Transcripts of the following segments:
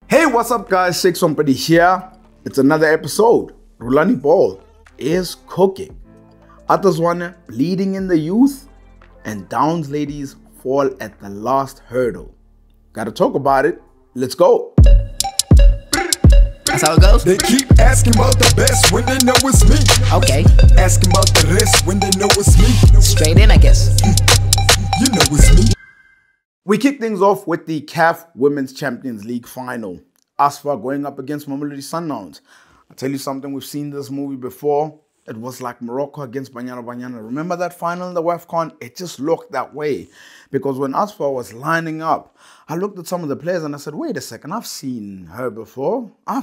Hey, what's up guys, Rampedi here. It's another episode. Rulani Ball is cooking. Atazwana bleeding in the youth, and Downs ladies fall at the last hurdle. Gotta talk about it. Let's go. That's how it goes? They keep asking about the best when they know it's me. Okay. Asking about the rest when they know it's me. Straight in, I guess. You know it's me. We kick things off with the CAF Women's Champions League final. Asfa going up against Mamelodi Sundowns. I'll tell you something, we've seen this movie before. It was like Morocco against Banyana. Remember that final in the WAFCON? It just looked that way. Because when Asfa was lining up, I looked at some of the players and I said, wait a second, I've seen her before. A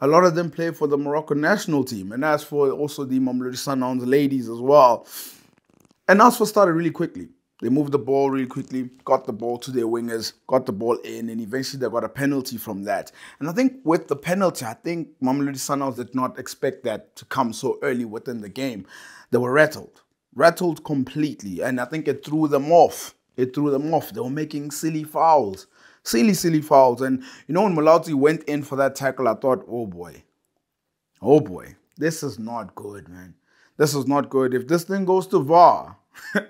lot of them play for the Moroccan national team. And as for also the Mamelodi Sundowns ladies as well. And Asfa started really quickly. They moved the ball really quickly, got the ball to their wingers, got the ball in, and eventually they got a penalty from that. And I think with the penalty, I think Mamelodi Sundowns did not expect that to come so early within the game. They were rattled completely, and I think it threw them off. They were making silly fouls, silly fouls. And you know, when Malauti went in for that tackle, I thought, oh boy, this is not good, man. This is not good. If this thing goes to VAR,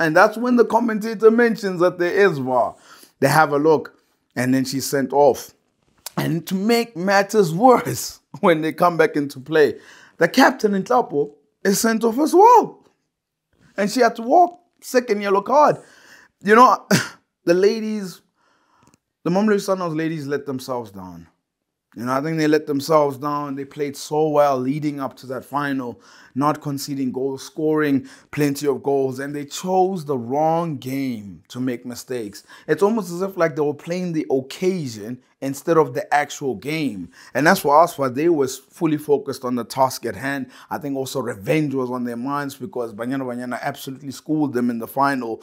and that's when the commentator mentions that there is VAR. They have a look, and then she's sent off. And to make matters worse, when they come back into play, the captain in Tlapo is sent off as well. And she had to walk, second yellow card. You know, the ladies, the Mamelodi Sundowns ladies let themselves down. You know, I think they let themselves down. They played so well leading up to that final, not conceding goals, scoring plenty of goals, and they chose the wrong game to make mistakes. It's almost as if like they were playing the occasion instead of the actual game. And that's for us, they was fully focused on the task at hand. I think also revenge was on their minds because Banyana absolutely schooled them in the final.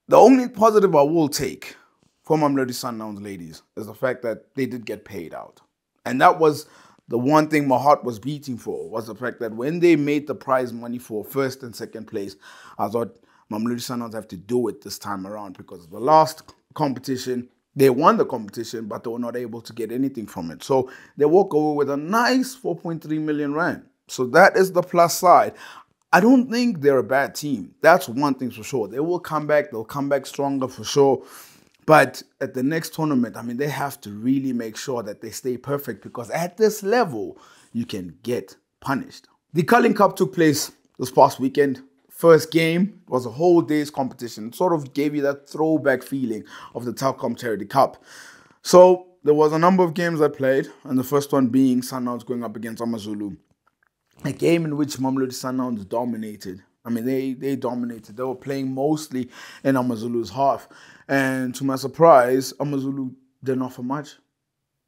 The only positive I will take for Mamelodi Sundowns ladies is the fact that they did get paid out. And that was the one thing my heart was beating for, was the fact that when they made the prize money for first and second place, I thought Mamelodi Sundowns have to do it this time around because the last competition, they won the competition, but they were not able to get anything from it. So they walk away with a nice 4.3 million rand. So that is the plus side. I don't think they're a bad team. That's one thing for sure. They will come back. They'll come back stronger for sure. But at the next tournament, I mean, they have to really make sure that they stay perfect because at this level, you can get punished. The Culling Cup took place this past weekend. First game was a whole day's competition. It sort of gave you that throwback feeling of the Telkom Charity Cup. So there was a number of games I played, and the first one being Sundowns going up against AmaZulu. A game in which Mamelodi Sundowns dominated. I mean, they dominated. They were playing mostly in AmaZulu's half. And to my surprise, AmaZulu didn't offer much.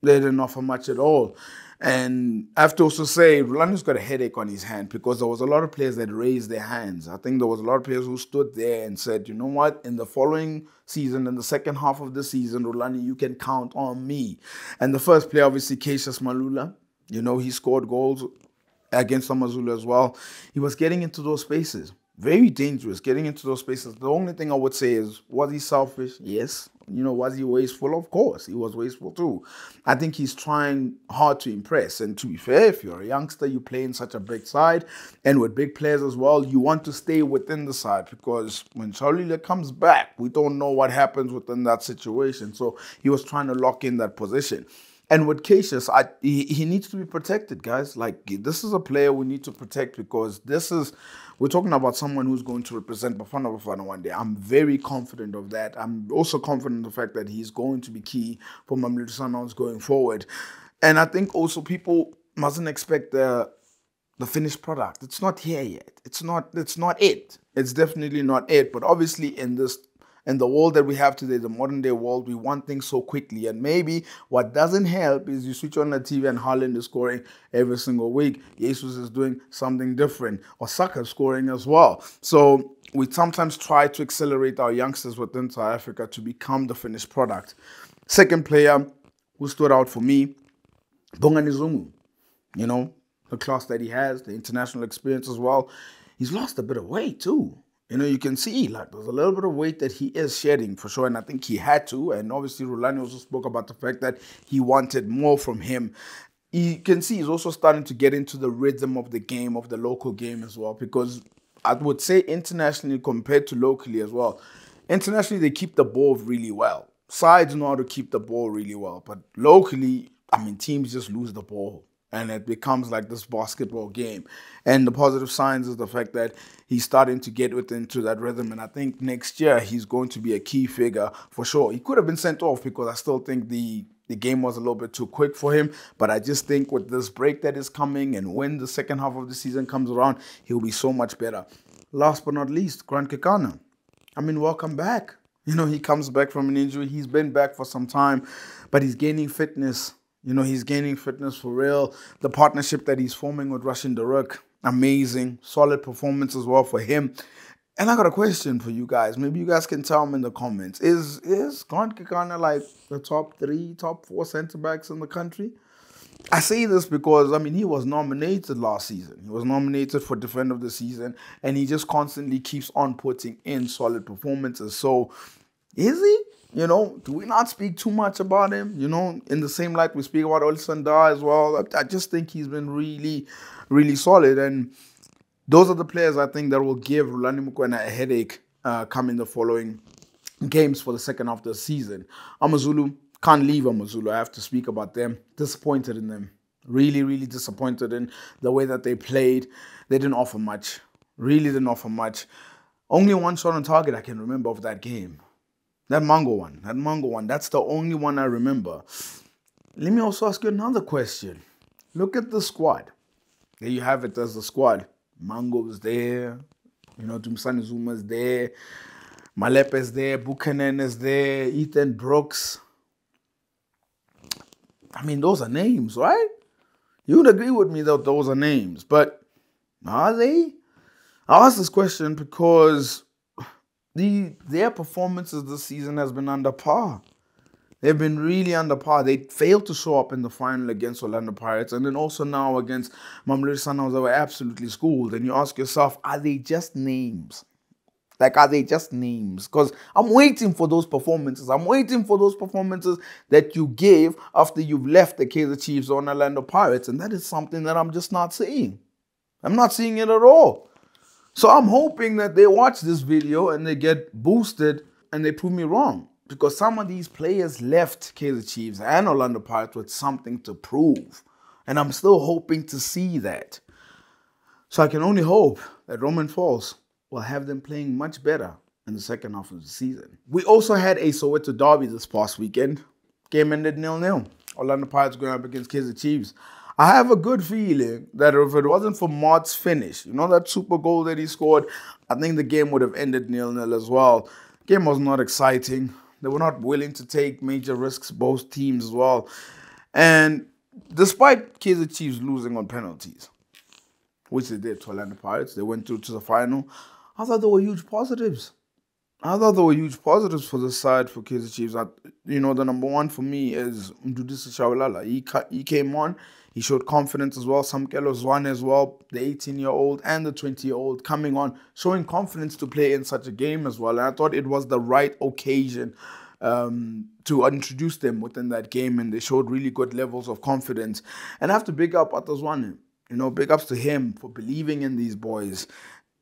They didn't offer much at all. And I have to also say, Rulani's got a headache on his hand because there was a lot of players that raised their hands. I think there was a lot of players who stood there and said, you know what, in the following season, in the second half of the season, Rulani, you can count on me. And the first player, obviously, Kaizer Malula. You know, he scored goals against AmaZulu as well. He was getting into those spaces. Very dangerous, getting into those spaces. The only thing I would say is, was he selfish? Yes. You know, was he wasteful? Of course, he was wasteful too. I think he's trying hard to impress. And to be fair, if you're a youngster, you play in such a big side, and with big players as well, you want to stay within the side because when Charlie comes back, we don't know what happens within that situation. So he was trying to lock in that position. And with Cassius, he needs to be protected, guys. Like, this is a player we need to protect because we're talking about someone who's going to represent Bafana one day. I'm very confident of that. I'm also confident in the fact that he's going to be key for Mamelodi Sundowns going forward. And I think also people mustn't expect the finished product. It's not here yet. It's not it. It's definitely not it. But obviously in the world that we have today, the modern day world, we want things so quickly. And maybe what doesn't help is you switch on the TV and Haaland is scoring every single week. Jesus is doing something different. Or Saka scoring as well. So we sometimes try to accelerate our youngsters within South Africa to become the finished product. Second player who stood out for me, Bongani Zungu. You know, the class that he has, the international experience as well. He's lost a bit of weight too. You can see like there's a little bit of weight that he is shedding for sure, and I think he had to. And obviously, Rulani also spoke about the fact that he wanted more from him. You can see he's also starting to get into the rhythm of the game, of the local game as well, because I would say internationally compared to locally as well, internationally they keep the ball really well. Sides know how to keep the ball really well, but locally, I mean, teams just lose the ball. And it becomes like this basketball game. And the positive signs is the fact that he's starting to get into that rhythm. And I think next year he's going to be a key figure for sure. He could have been sent off because I still think the game was a little bit too quick for him. But I just think with this break that is coming and when the second half of the season comes around, he'll be so much better. Last but not least, Grant Kekana. I mean, welcome back. He comes back from an injury. He's been back for some time, but he's gaining fitness. He's gaining fitness for real. The partnership that he's forming with Russian Daruk, amazing. Solid performance as well for him. And I got a question for you guys. Maybe you guys can tell me in the comments. Is Grant Kekana like the top 3, top 4 centre-backs in the country? I say this because, I mean, he was nominated last season. He was nominated for Defender of the Season, and he just constantly keeps on putting in solid performances. So, is he? Do we not speak too much about him? In the same light we speak about Olisanda as well. I just think he's been really, really solid. And those are the players I think that will give Rulani Mukwena a headache coming the following games for the second half of the season. AmaZulu, can't leave AmaZulu. I have to speak about them. Disappointed in them. Really, really disappointed in the way that they played. They didn't offer much. Really didn't offer much. Only one shot on target I can remember of that game. That Mango one, that's the only one I remember. Let me also ask you another question. Look at the squad. There you have it as the squad. Mango is there. Dumsani Zuma is there. Malepe is there. Buchanan is there. Ethan Brooks. I mean, those are names, right? You would agree with me that those are names. But are they? I ask this question because their performances this season has been under par. They've been really under par. They failed to show up in the final against Orlando Pirates, and then also now against Mamelodi Sundowns. They were absolutely schooled. And you ask yourself, are they just names? Like, are they just names? Because I'm waiting for those performances. I'm waiting for those performances that you gave after you've left the Kaizer Chiefs on Orlando Pirates, and that is something that I'm just not seeing. I'm not seeing it at all. So I'm hoping that they watch this video and they get boosted and they prove me wrong. Because some of these players left Kaizer Chiefs and Orlando Pirates with something to prove. And I'm still hoping to see that. So I can only hope that Roman Falls will have them playing much better in the second half of the season. We also had a Soweto derby this past weekend. Game ended 0-0. Orlando Pirates going up against Kaizer Chiefs. I have a good feeling that if it wasn't for Mart's finish, that super goal that he scored, I think the game would have ended 0-0 as well. Game was not exciting. They were not willing to take major risks, both teams as well. And despite Kaizer Chiefs losing on penalties, which they did to Orlando Pirates, they went through to the final, I thought there were huge positives. I thought there were huge positives for the side for Kaizer Chiefs. The number one for me is Mdudisi Shawalala. He came on. He showed confidence as well. Samkelo Zwane as well, the 18-year-old and the 20-year-old coming on, showing confidence to play in such a game as well. And I thought it was the right occasion to introduce them within that game, and they showed really good levels of confidence. And I have to big up Atazwane. Big ups to him for believing in these boys.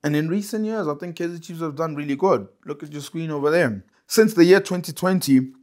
And in recent years, I think Kaizer Chiefs have done really good. Look at your screen over there. Since the year 2020,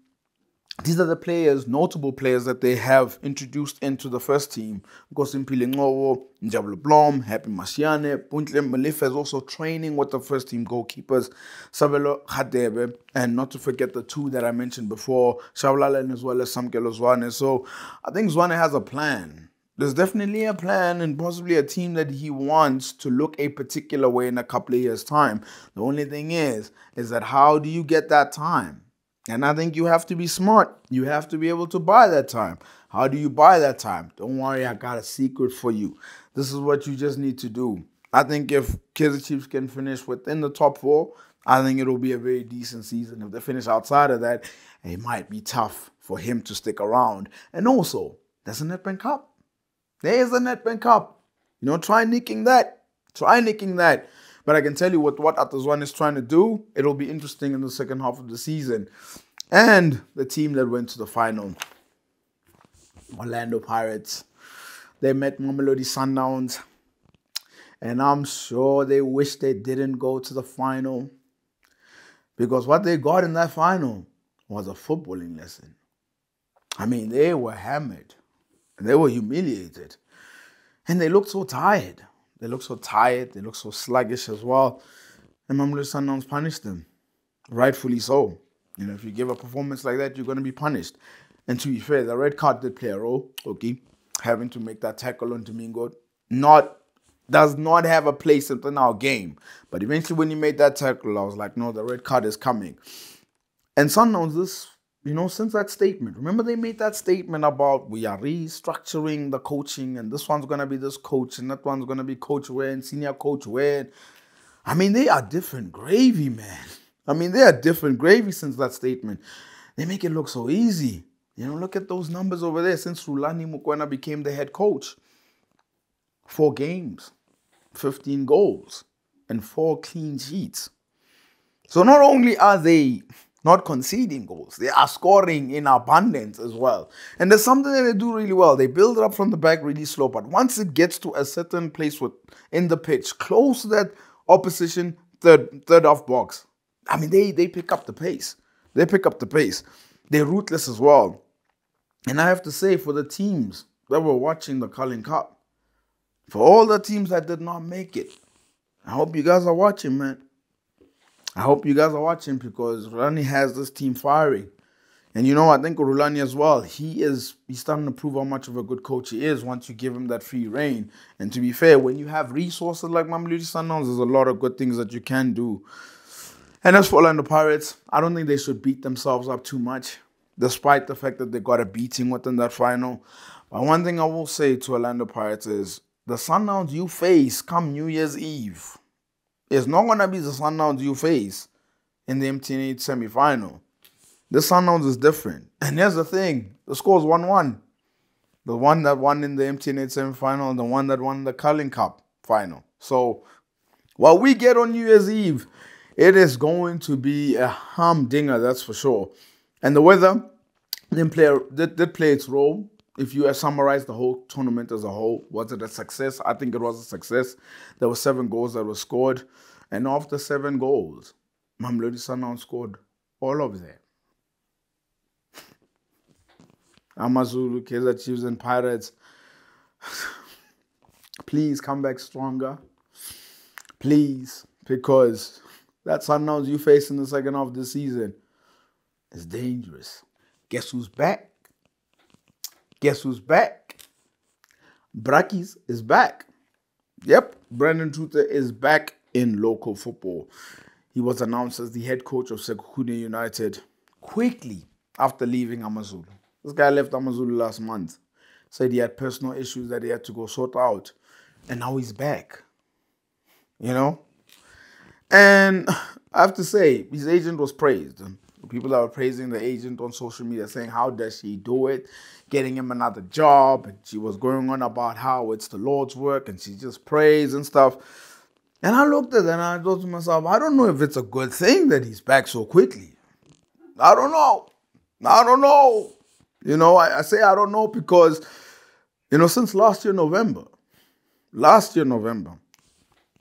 these are the players, notable players that they have introduced into the first team. Nkosimpile Ngowo, Njabulu Blom, Happy Mashiane, Puntle Malifa is also training with the first team goalkeepers, Sabelo Khadebe, and not to forget the two that I mentioned before, Shawlala as well as Samkelo Zwane. So I think Zwane has a plan. There's definitely a plan and possibly a team that he wants to look a particular way in a couple of years' time. The only thing is that how do you get that time? And I think you have to be smart. You have to be able to buy that time. How do you buy that time? Don't worry, I got a secret for you. This is what you just need to do. I think if Kaizer Chiefs can finish within the top 4, I think it'll be a very decent season. If they finish outside of that, it might be tough for him to stick around. And also, there's a Nedbank Cup. There's a Nedbank Cup. Try nicking that. Try nicking that. But I can tell you what Atazwan is trying to do, it'll be interesting in the second half of the season. And the team that went to the final, Orlando Pirates, they met Mamelodi Sundowns. And I'm sure they wish they didn't go to the final. Because what they got in that final was a footballing lesson. I mean, they were hammered. They were humiliated. And they looked so tired. They looked so tired. They looked so sluggish as well. And Mamelodi Sundowns punished them. Rightfully so. You know, if you give a performance like that, you're going to be punished. And to be fair, the red card did play a role. Okay. Having to make that tackle on Domingo. Does not have a place in our game. But eventually when he made that tackle, I was like, no, the red card is coming. And Sundowns, since that statement, remember they made that statement about we are restructuring the coaching and this one's going to be this coach and that one's going to be Coach Wayne, senior Coach Wayne. I mean, they are different gravy, man. I mean, they are different gravy since that statement. They make it look so easy. Look at those numbers over there since Rulani Mokoena became the head coach. 4 games. 15 goals and 4 clean sheets. So not only are they not conceding goals, they are scoring in abundance as well. And there's something that they do really well. They build it up from the back really slow, but once it gets to a certain place in the pitch, close to that opposition third off box, I mean, they pick up the pace. They pick up the pace. They're ruthless as well. And I have to say, for the teams that were watching the Carling Cup, for all the teams that did not make it, I hope you guys are watching, man. I hope you guys are watching because Rulani has this team firing. And I think Rulani as well, he's starting to prove how much of a good coach he is once you give him that free reign. And to be fair, when you have resources like Mamelodi Sundowns, there's a lot of good things that you can do. And as for Orlando Pirates, I don't think they should beat themselves up too much, despite the fact that they got a beating within that final. But one thing I will say to Orlando Pirates is, the Sundowns you face come New Year's Eve is not going to be the Sundowns you face in the MTN8 semi-final. The Sundowns is different. And here's the thing. The score is 1-1. The one that won in the MTN8 semi-final and the one that won the Carling Cup final. So, what we get on New Year's Eve, it is going to be a humdinger, that's for sure. And the weather did play its role. If you summarize the whole tournament as a whole, was it a success? I think it was a success. There were 7 goals that were scored. And after 7 goals, Mamelodi Sundowns scored all of them. AmaZulu, Kaizer Chiefs and Pirates, please come back stronger. Please. Because that Sundowns you face in the second half of the season is dangerous. Guess who's back? Guess who's back? Brakkies is back. Yep, Brandon Truter is back in local football. He was announced as the head coach of Sekhukhune United quickly after leaving AmaZulu. This guy left AmaZulu last month. Said he had personal issues that he had to go sort out. And now he's back. And I have to say, his agent was praised. People that were praising the agent on social media saying, how does she do it? Getting him another job. And she was going on about how it's the Lord's work and she just prays and stuff. And I looked at it and I thought to myself, I don't know if it's a good thing that he's back so quickly. I don't know. I say I don't know because, since last year November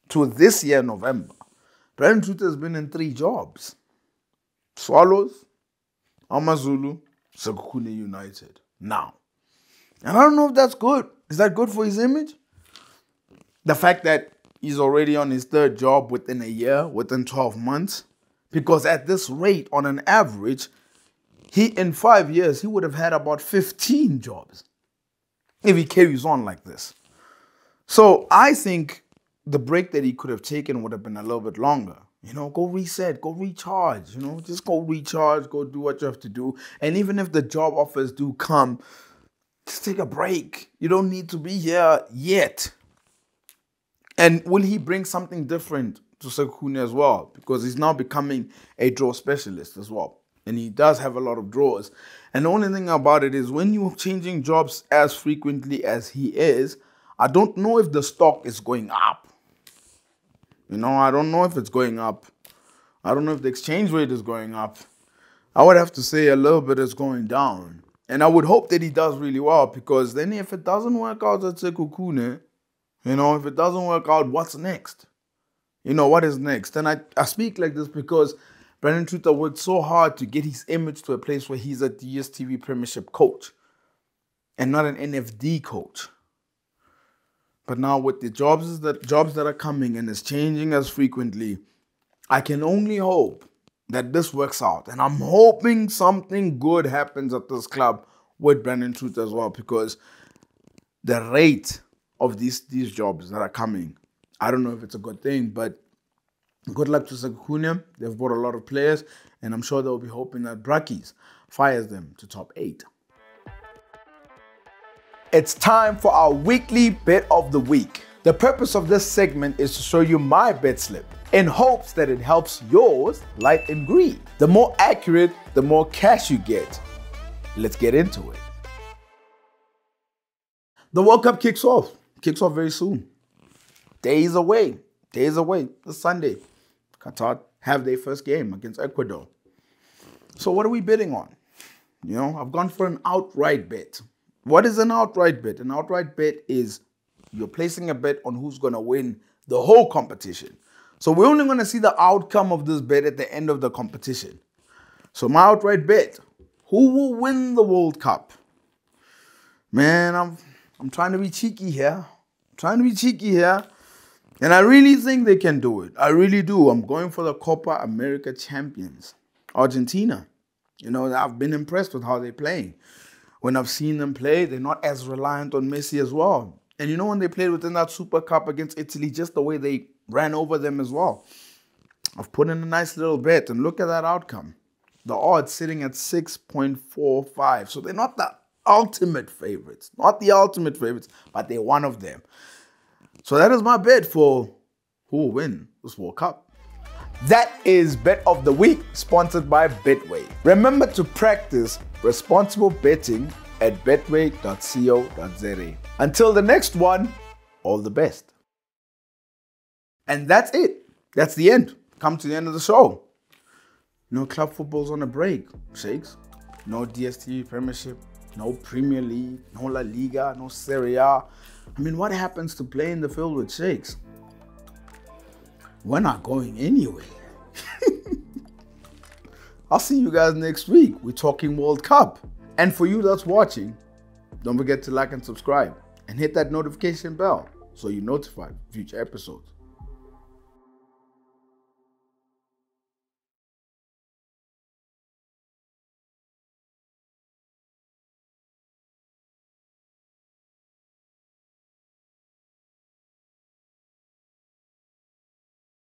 to this year November, Brandon Truter has been in 3 jobs. Swallows, AmaZulu, Sekhukhune United. Now. And I don't know if that's good. Is that good for his image? The fact that he's already on his 3rd job within a year, within 12 months. Because at this rate, on an average, in 5 years, he would have had about 15 jobs if he carries on like this. So I think the break that he could have taken would have been a little bit longer. Go reset, go recharge, just go recharge, go do what you have to do. And even if the job offers do come, just take a break. You don't need to be here yet. And will he bring something different to Sekhukhune as well? Because he's now becoming a draw specialist as well. And he does have a lot of draws. And the only thing about it is when you're changing jobs as frequently as he is, I don't know if the stock is going up. You know, I don't know if it's going up. I don't know if the exchange rate is going up. I would have to say a little bit is going down. And I would hope that he does really well, because then if it doesn't work out at Sekhukhune, you know, if it doesn't work out, what's next? You know, what is next? And I speak like this because Brandon Truter worked so hard to get his image to a place where he's a DStv Premiership coach and not an NFD coach. But now with the jobs that are coming and it's changing as frequently, I can only hope that this works out. And I'm hoping something good happens at this club with Brandon Truter as well, because the rate of these jobs that are coming, I don't know if it's a good thing, but good luck to Sekhukhune. They've bought a lot of players, and I'm sure they'll be hoping that Brackies fires them to top 8. It's time for our weekly bet of the week. The purpose of this segment is to show you my bet slip in hopes that it helps yours light and green. The more accurate, the more cash you get. Let's get into it. The World Cup kicks off very soon. Days away. This Sunday, Qatar have their first game against Ecuador. So what are we betting on? You know, I've gone for an outright bet. What is an outright bet? An outright bet is you're placing a bet on who's going to win the whole competition. So we're only going to see the outcome of this bet at the end of the competition. So my outright bet, who will win the World Cup? Man, I'm trying to be cheeky here. And I really think they can do it. I really do. I'm going for the Copa America champions, Argentina. You know, I've been impressed with how they're playing. When I've seen them play, they're not as reliant on Messi as well. And you know, when they played within that Super Cup against Italy, just the way they ran over them as well. I've put in a nice little bet, and look at that outcome. The odds sitting at 6.45. So they're not the ultimate favorites. Not the ultimate favorites, but they're one of them. So that is my bet for who will win this World Cup. That is Bet of the Week, sponsored by Betway. Remember to practice responsible betting at betway.co.za. Until the next one, all the best. And that's it. That's the end. Come to the end of the show. No club football's on a break, Shakes. No DStv Premiership, no Premier League, no La Liga, no Serie A. I mean, what happens to play in the field with Shakes? We're not going anywhere. I'll see you guys next week. We're talking World Cup. And for you that's watching, don't forget to like and subscribe and hit that notification bell so you're notified of future episodes.